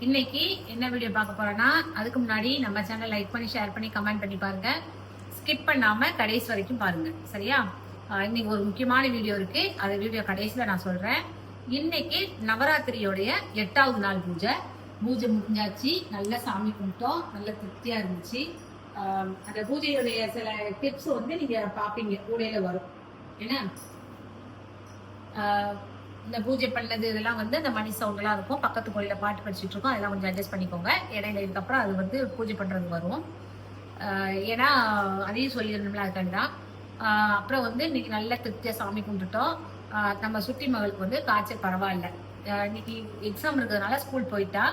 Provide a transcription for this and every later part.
இன்னைக்கு என்ன வீடியோ பார்க்க போறோம்னா, அதுக்கு முன்னாடி நம்ம சேனல் லைக் பண்ணி, ஷேர் பண்ணி, கமெண்ட் பண்ணி பாருங்க. ஸ்கிப் பண்ணாம கடைசி வரைக்கும் பாருங்க. சரியா? இன்னைக்கு ஒரு முக்கியமான வீடியோ இருக்கு. அந்த வீடியோ கடைசியில நான் சொல்றேன். இன்னைக்கு நவராத்திரியோடைய 8வது நாள் பூஜை. பூஜை முடிஞ்சாச்சு. நல்ல சாமி கும்பிட்டோம். நல்ல திருப்தியா இருந்துச்சு. அந்த பூஜையுடைய சில டிப்ஸ் வந்து நீங்க பாப்பீங்க, கூடையில வரும். ஏன்னா இந்த பூஜை பண்ணது இதெல்லாம் வந்து அந்த மணி சவுண்ட்லாம் இருக்கும். பக்கத்து கோயிலில் பாட்டு படிச்சுட்டு இருக்கோம். அதெல்லாம் கொஞ்சம் அட்ஜஸ்ட் பண்ணிக்கோங்க. இடையில இதுக்கப்புறம் அது வந்து பூஜை பண்ணுறது வரும். ஏன்னா அதையும் சொல்லிடணும்ல, அதுக்காண்டி தான். அப்புறம் வந்து இன்னைக்கு நல்ல திருப்தியாக சாமி கும்பிட்டுட்டோம். நம்ம சுட்டி மகளுக்கு வந்து காய்ச்சல் பரவாயில்ல. இன்னைக்கு எக்ஸாம் இருக்கிறதுனால ஸ்கூல் போயிட்டா.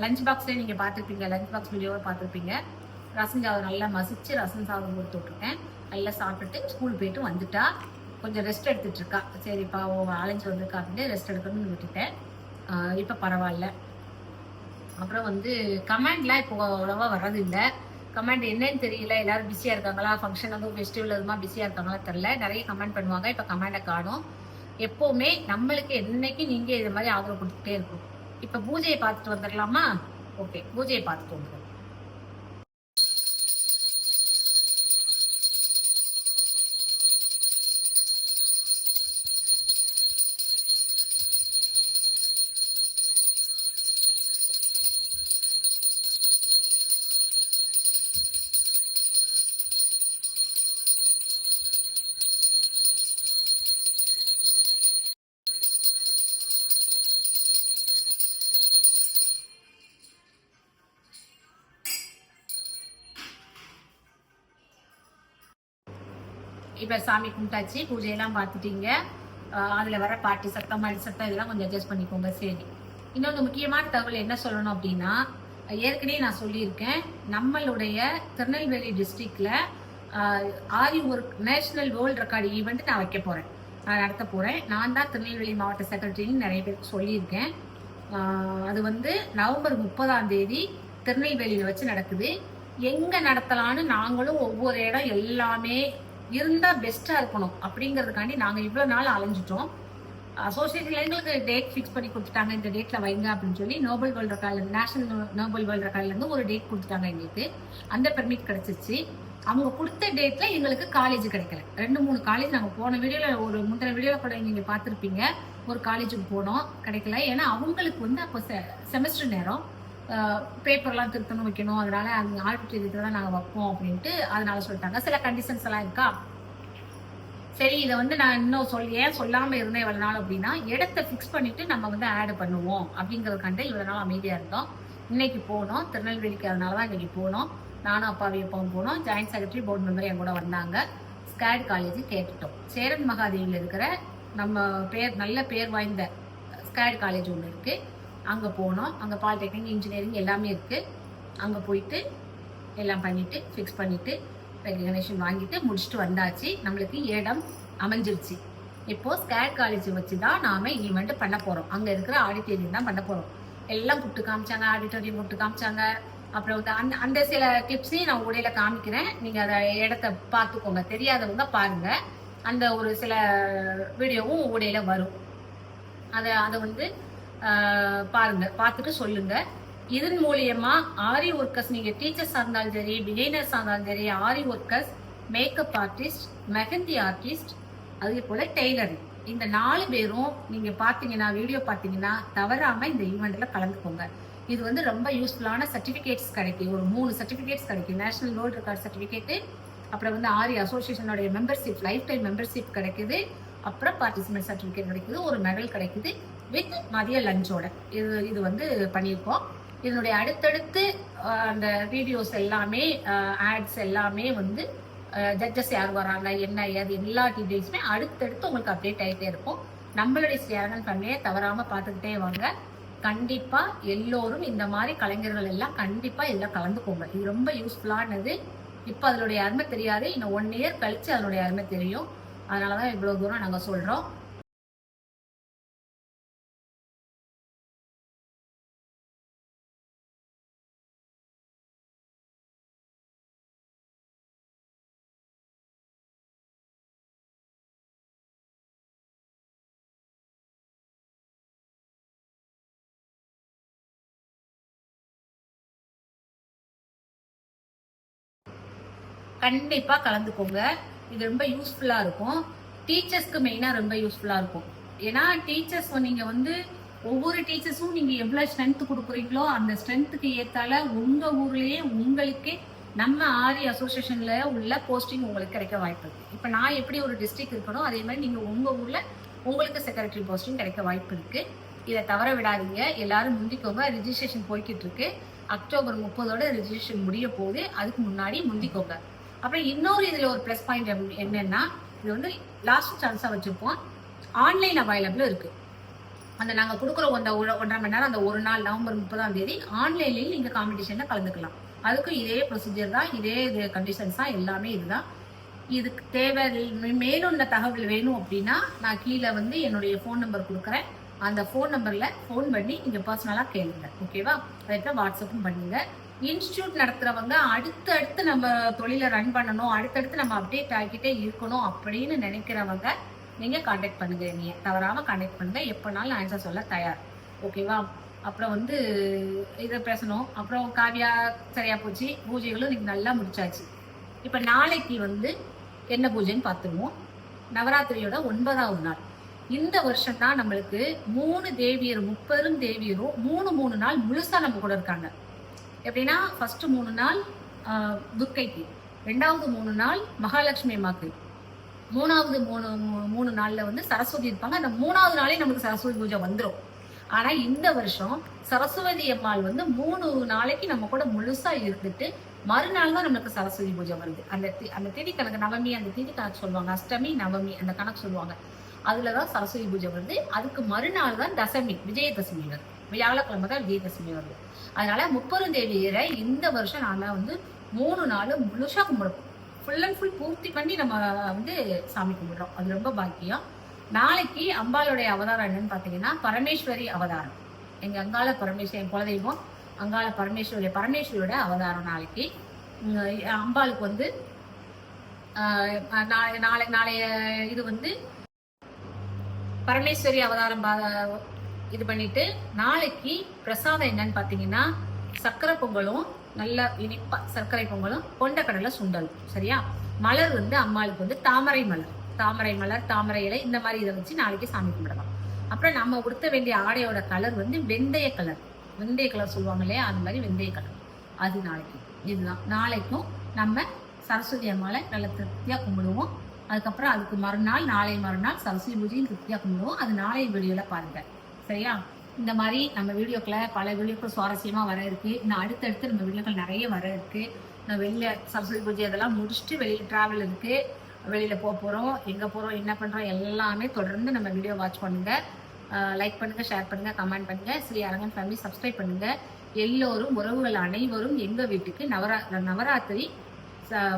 லஞ்ச் பாக்ஸ்லேயே நீங்கள் பார்த்துருப்பீங்க, லஞ்ச் பாக்ஸ் வீடியோவை பார்த்துருப்பீங்க. ரசம் சாதம் நல்லா மசிச்சு ரசம் சாதம் கொடுத்து விட்டுருக்கேன். நல்லா சாப்பிட்டுட்டு ஸ்கூல் போயிட்டு வந்துட்டா. கொஞ்சம் ரெஸ்ட் எடுத்துட்டு இருக்கா. சரிப்பா அலைஞ்சு வந்திருக்கா அப்படின்னு ரெஸ்ட் எடுக்கணும்னு விட்டுட்டேன். இப்போ பரவாயில்ல. அப்புறம் வந்து கமெண்ட்லாம் இப்போ அவ்வளோவா வர்றதில்லை. கமெண்ட் என்னன்னு தெரியல. எல்லாரும் பிஸியாக இருக்காங்களா, ஃபங்க்ஷன் வந்து ஃபெஸ்டிவல் அதுமா பிஸியாக இருக்காங்களா தெரியல. நிறைய கமெண்ட் பண்ணுவாங்க. இப்போ கமெண்டை காணும். எப்போவுமே நம்மளுக்கு என்னைக்கு நீங்கள் இது மாதிரி ஆதரவு கொடுத்துட்டே இருக்கும். இப்போ பூஜையை பார்த்துட்டு வந்துடலாமா? ஓகே, பூஜையை பார்த்துட்டு வந்துடும். இப்போ சாமி கும்பிட்டாச்சு, பூஜையெல்லாம் பார்த்துட்டீங்க. அதில் வர பாட்டு சத்தம், மணி சத்தம் இதெல்லாம் கொஞ்சம் அட்ஜஸ்ட் பண்ணிக்கோங்க. சரி, இன்னொன்று முக்கியமான தகவல் என்ன சொல்லணும் அப்படின்னா, ஏற்கனவே நான் சொல்லியிருக்கேன், நம்மளுடைய திருநெல்வேலி டிஸ்ட்ரிக்டில் aari work national world record event நான் வைக்க போகிறேன், நான் நடத்த போகிறேன். நான் தான் திருநெல்வேலி மாவட்ட செக்ரட்டரின்னு நிறைய பேருக்கு சொல்லியிருக்கேன். அது வந்து நவம்பர் 30ஆம் தேதி திருநெல்வேலியில் வச்சு நடக்குது. எங்கே நடத்தலான்னு நாங்களும் ஒவ்வொரு இடம் எல்லாமே இருந்தால் பெஸ்ட்டாக இருக்கணும் அப்படிங்கிறதுக்காண்டி நாங்கள் இவ்வளோ நாள் அலைஞ்சிட்டோம். அசோசியேஷன்ல எங்களுக்கு டேட் ஃபிக்ஸ் பண்ணி கொடுத்துட்டாங்க, இந்த டேட்டில் வைங்க அப்படின்னு சொல்லி. நோபல் வேர்ல்டு ரெக்கார்ட்லேருந்து, நேஷனல் நோபல் வேர்ல்டு ரெக்கார்ட்லேருந்து ஒரு டேட் கொடுத்துட்டாங்க எங்களுக்கு. அந்த பெர்மிட் கிடச்சிச்சு. அவங்க கொடுத்த டேட்டில் எங்களுக்கு காலேஜ் கிடைக்கல. 2-3 காலேஜ் நாங்கள் போன வீடியோவில், ஒரு முந்தின வீடியோவில் கூட நீங்கள் பார்த்துருப்பீங்க, ஒரு காலேஜுக்கு போனோம், கிடைக்கல. ஏன்னா அவங்களுக்கு வந்து அப்போ செமஸ்டர் நேரம், பேப்பர்லாம் திருத்தணும், வைக்கணும். அதனால அந்த ஆல்டர்னேட்டிவ் தான் நாங்கள் வைப்போம் அப்படின்ட்டு அதனால சொல்லிட்டாங்க. சில கண்டிஷன்ஸ் எல்லாம் இருக்கா. சரி, இதை வந்து நான் இன்னும் ஏன் சொல்லாமல் இருந்தேன் இவ்வளோ நாள் அப்படின்னா, இடத்த ஃபிக்ஸ் பண்ணிட்டு நம்ம வந்து ஆட் பண்ணுவோம் அப்படிங்கிறதுக்காண்ட இவ்வளோ நாள் அமைதியாக இருந்தோம். இன்னைக்கு போனோம் திருநெல்வேலிக்கு. அதனால தான் இன்னைக்கு போனோம். நானும் அப்பாவி அப்பாவும் போனோம். ஜாயின்ட் செக்ரட்டரி, போர்டு மெம்பர் என் கூட வந்தாங்க. ஸ்கேட் காலேஜ் கேட்டுட்டோம். சேரன் மகாதேவியில் இருக்கிற நம்ம நல்ல பேர் வாய்ந்த ஸ்கேட் காலேஜ் ஒன்று இருக்குது. அங்கே போனோம். அங்கே பாலிடெக்னிக், இன்ஜினியரிங் எல்லாமே இருக்குது. அங்கே போயிட்டு எல்லாம் பண்ணிவிட்டு ஃபிக்ஸ் பண்ணிவிட்டு ரெகக்னேஷன் வாங்கிட்டு முடிச்சுட்டு வந்தாச்சு. நம்மளுக்கு இடம் அமைஞ்சிருச்சு. இப்போது ஸ்கேட் காலேஜ் வச்சு தான் நாம் ஈவெண்ட் பண்ண போகிறோம். அங்கே இருக்கிற ஆடிட்டோரியம் தான் பண்ண போகிறோம். எல்லாம் கூப்பிட்டு காமிச்சாங்க, ஆடிட்டோரியம் கூப்பிட்டு காமிச்சாங்க. அப்புறம் வந்து அந்த சில டிப்ஸையும் நான் உடையில காமிக்கிறேன். நீங்கள் அதை இடத்த பார்த்துக்கோங்க. தெரியாதவங்க பாருங்கள். அந்த ஒரு சில வீடியோவும் உடையில வரும். அதை வந்து பாருங்க, பார்த்துட்டு சொல்லுங்க. இதன் மூலியமா ஆரி ஒர்க்கர்ஸ், நீங்க டீச்சர்ஸா இருந்தாலும் சரி, பிகினர்ஸா இருந்தாலும் சரி, aari workers, make-up artist, mehndi artist, அதே போல டெய்லரிங், இந்த 4 பேரும் நீங்க பாத்தீங்கன்னா, வீடியோ பாத்தீங்கன்னா தவறாம இந்த ஈவெண்ட்ல கலந்துக்கோங்க. இது வந்து ரொம்ப யூஸ்ஃபுல்லான சர்டிபிகேட்ஸ் கிடைக்கும். ஒரு 3 சர்டிபிகேட்ஸ் கிடைக்கும். நேஷனல் வேர்ல்டு ரெக்கார்ட் சர்டிபிகேட், அப்புறம் வந்து ஆரி அசோசியேஷனோட மெம்பர்ஷிப், லைஃப் டைம் மெம்பர்ஷிப் கிடைக்குது. அப்புறம் பார்ட்டிசிபேட் சர்டிபிகேட் கிடைக்குது. ஒரு மெடல் கிடைக்குது வித் மதிய லஞ்சோட. இது வந்து பண்ணியிருக்கோம். இதனுடைய அடுத்தடுத்து அந்த வீடியோஸ் எல்லாமே, ஆட்ஸ் எல்லாமே வந்து ஜட்ஜஸ் யார் வராங்க, என்ன ஏது, எல்லா டீட்டெயில்ஸுமே அடுத்தடுத்து உங்களுக்கு அப்டேட் ஆகிட்டே இருக்கும். நம்மளுடைய ஸ்ரீரங்கன் ஃபேமிலியை தவறாமல் பார்த்துக்கிட்டே வாங்க. கண்டிப்பாக எல்லோரும் இந்த மாதிரி கலைஞர்கள் எல்லாம் கண்டிப்பாக இதில் கலந்துக்கோங்க. இது ரொம்ப யூஸ்ஃபுல்லானது. இப்போ அதனுடைய அருமை தெரியாது, இன்னும் 1 இயர் கழித்து அதனுடைய அருமை தெரியும். அதனால தான் இவ்வளோ தூரம் நாங்கள் சொல்கிறோம். கண்டிப்பாக கலந்துக்கோங்க. இது ரொம்ப யூஸ்ஃபுல்லாக இருக்கும். டீச்சர்ஸ்க்கு மெயினாக ரொம்ப யூஸ்ஃபுல்லாக இருக்கும். ஏன்னா டீச்சர்ஸ் நீங்கள் வந்து ஒவ்வொரு டீச்சர்ஸும் நீங்கள் எவ்வளோ ஸ்ட்ரென்த் கொடுக்குறீங்களோ அந்த ஸ்ட்ரென்த்துக்கு ஏற்றால உங்கள் ஊர்லேயே உங்களுக்கே நம்ம ஆரி அசோசியேஷனில் உள்ள போஸ்டிங் உங்களுக்கு கிடைக்க வாய்ப்பு இருக்குது. இப்போ நான் எப்படி ஒரு டிஸ்ட்ரிக்ட் இருக்கணும் அதே மாதிரி நீங்கள் உங்கள் ஊரில் உங்களுக்கு செக்ரட்டரி போஸ்டிங் கிடைக்க வாய்ப்பு இருக்குது. இதை தவற விடாதீங்க. எல்லாரும் முந்திக்கோங்க. ரிஜிஸ்ட்ரேஷன் போய்கிட்டு இருக்கு. அக்டோபர் 30 ரிஜிஸ்ட்ரேஷன் முடிய போகுது. அதுக்கு முன்னாடி முந்திக்கோங்க. அப்புறம் இன்னொரு இதில் ஒரு ப்ளஸ் பாயிண்ட் என்னன்னா, இது வந்து லாஸ்ட் சான்ஸாக வச்சுருப்போம். ஆன்லைன் அவைலபிள் இருக்குது. அந்த நாங்கள் கொடுக்குற அந்த 1.5 மணி நேரம், அந்த ஒரு நாள் நவம்பர் 30 ஆன்லைன்லேயும் நீங்கள் காம்படிஷனில் கலந்துக்கலாம். அதுக்கும் இதே ப்ரொசீஜர் தான், இதே இது கண்டிஷன்ஸ் தான், எல்லாமே இதுதான். இதுக்கு தேவை மேலும் இந்த தகவல் வேணும் அப்படின்னா நான் கீழே வந்து என்னுடைய ஃபோன் நம்பர் கொடுக்குறேன். அந்த ஃபோன் நம்பரில் ஃபோன் பண்ணி நீங்கள் பர்சனலாக கேளுங்க. ஓகேவா? அதுக்கப்புறம் வாட்ஸ்அப்பும் பண்ணுங்க. இன்ஸ்டியூட் நடத்துகிறவங்க அடுத்தடுத்து நம்ம தொழிலை ரன் பண்ணணும், அடுத்தடுத்து நம்ம அப்டேட் ஆகிக்கிட்டே இருக்கணும் அப்படின்னு நினைக்கிறவங்க நீங்கள் காண்டாக்ட் பண்ணுங்க. என்னைய தவறாமல் காண்டாக்ட் பண்ணுங்க. எப்போனாலும் ஆன்சர் சொல்ல தயார். ஓகேவா? அப்புறம் வந்து இதை பேசணும். அப்புறம் காவியா சரியா போச்சு. பூஜைகளும் இன்னைக்கு நல்லா முடிச்சாச்சு. இப்போ நாளைக்கு வந்து என்ன பூஜைன்னு பார்த்துருவோம். நவராத்திரியோட 9வது நாள். இந்த வருஷம் தான் நம்மளுக்கு 3 தேவியர், முப்பெரும் தேவியரும் 3 நாள் முழுசா நம்ம கூட இருக்காங்க. எப்படின்னா ஃபர்ஸ்ட் 3 நாள் துர்க்கைக்கு, 2வது 3 நாள் மகாலட்சுமி அம்மாக்கு, 3வது 3 நாள்ல வந்து சரஸ்வதி இருப்பாங்க. அந்த 3வது நாளே நமக்கு சரஸ்வதி பூஜை வந்துடும். ஆனா இந்த வருஷம் சரஸ்வதி அம்மாள் வந்து 3 நாளைக்கு நம்ம கூட முழுசா இருந்துட்டு மறுநாள் தான் நமக்கு சரஸ்வதி பூஜை வருது. அந்த திதி கணக்கு, நவமி அந்த திதி கணக்கு சொல்லுவாங்க, அஷ்டமி நவமி அந்த கணக்கு சொல்லுவாங்க. அதுலதான் சரஸ்வதி பூஜை வருது. அதுக்கு மறுநாள் தான் தசமி, விஜயதசமி வருது. வியாழக்கிழமை தான் விஜயதசமி வருது. அதனால முப்பெரும் தேவியரை இந்த வருஷம் நாம வந்து 3 நாள் முழுசா கும்பிடுறோம். ஃபுல் அண்ட் ஃபுல் பூர்த்தி பண்ணி நம்ம வந்து சாமி கும்பிடுறோம். அது ரொம்ப பாக்கியம். நாளைக்கு அம்பாளுடைய அவதாரம் என்னன்னு பாத்தீங்கன்னா பரமேஸ்வரி அவதாரம். எங்க அங்காள பரமேஸ்வரி, என் குலதெய்வம் அங்காள பரமேஸ்வரியோட அவதாரம் நாளைக்கு. அம்பாளுக்கு வந்து நாளைய இது வந்து பரமேஸ்வரி அவதாரம் இது பண்ணிட்டு நாளைக்கு பிரசாதம் என்னன்னு பாத்தீங்கன்னா சர்க்கரை பொங்கலும், நல்ல இனிப்பா சர்க்கரை பொங்கலும், கொண்டக்கடலை சுண்டலும். சரியா? மலர் வந்து அம்மாளுக்கு வந்து தாமரை மலர், தாமரை இலை, இந்த மாதிரி இதை வச்சு நாளைக்கு சாமி கும்பிடலாம். அப்புறம் நம்ம உடுத்த வேண்டிய ஆடையோட கலர் வந்து வெந்தய கலர் சொல்லுவாங்க இல்லையா, அந்த மாதிரி வெந்தய கலர். அது நாளைக்கு. இதுதான் நாளைக்கும் நம்ம சரஸ்வதி அம்மாவை நல்ல திருப்தியா கும்பிடுவோம். அதுக்கப்புறம் அதுக்கு நாளை மறுநாள் சரஸ்வதி பூஜையும் திருப்தியா கும்பிடுவோம். அது நாளை வீடியோல பாருங்க. சரியா? இந்த மாதிரி நம்ம வீடியோக்களை பல வீடியோக்கள் சுவாரஸ்யமா வர இருக்கு. இன்னும் அடுத்தடுத்து நம்ம வீடியோக்கள் நிறைய வர இருக்கு. நான் வெளியில சரஸ்வதி பூஜை அதெல்லாம் முடிச்சுட்டு வெளியில டிராவல் இருக்கு. வெளியில போறோம், எங்க போறோம், என்ன பண்றோம் எல்லாமே தொடர்ந்து நம்ம வீடியோ வாட்ச் பண்ணுங்க. லைக் பண்ணுங்க, ஷேர் பண்ணுங்க, கமெண்ட் பண்ணுங்க. ஸ்ரீ அரங்கன் ஃபேமிலி சப்ஸ்கிரைப் பண்ணுங்க. எல்லோரும் உறவுகள் அனைவரும் எங்க வீட்டுக்கு நவராத்திரி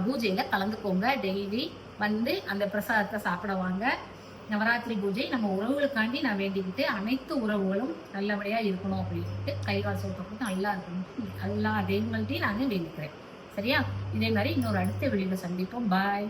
பூஜையில கலந்துக்கோங்க. டெய்லி வந்து அந்த பிரசாதத்தை சாப்பிட வாங்க. நவராத்திரி பூஜை நம்ம உறவுகளுக்காண்டி நான் வேண்டிக்கிட்டு அனைத்து உறவுகளும் நல்லபடியா இருக்கணும் அப்படின்ட்டு கைகால் சொல்றதுக்கு நல்லா இருக்கணும் எல்லா தெய்வங்கள்ட்டையும் நான் வேண்டிக்கிறேன். சரியா? இதே மாதிரி இன்னொரு அடுத்த வீடியோல சந்திப்போம். பாய்.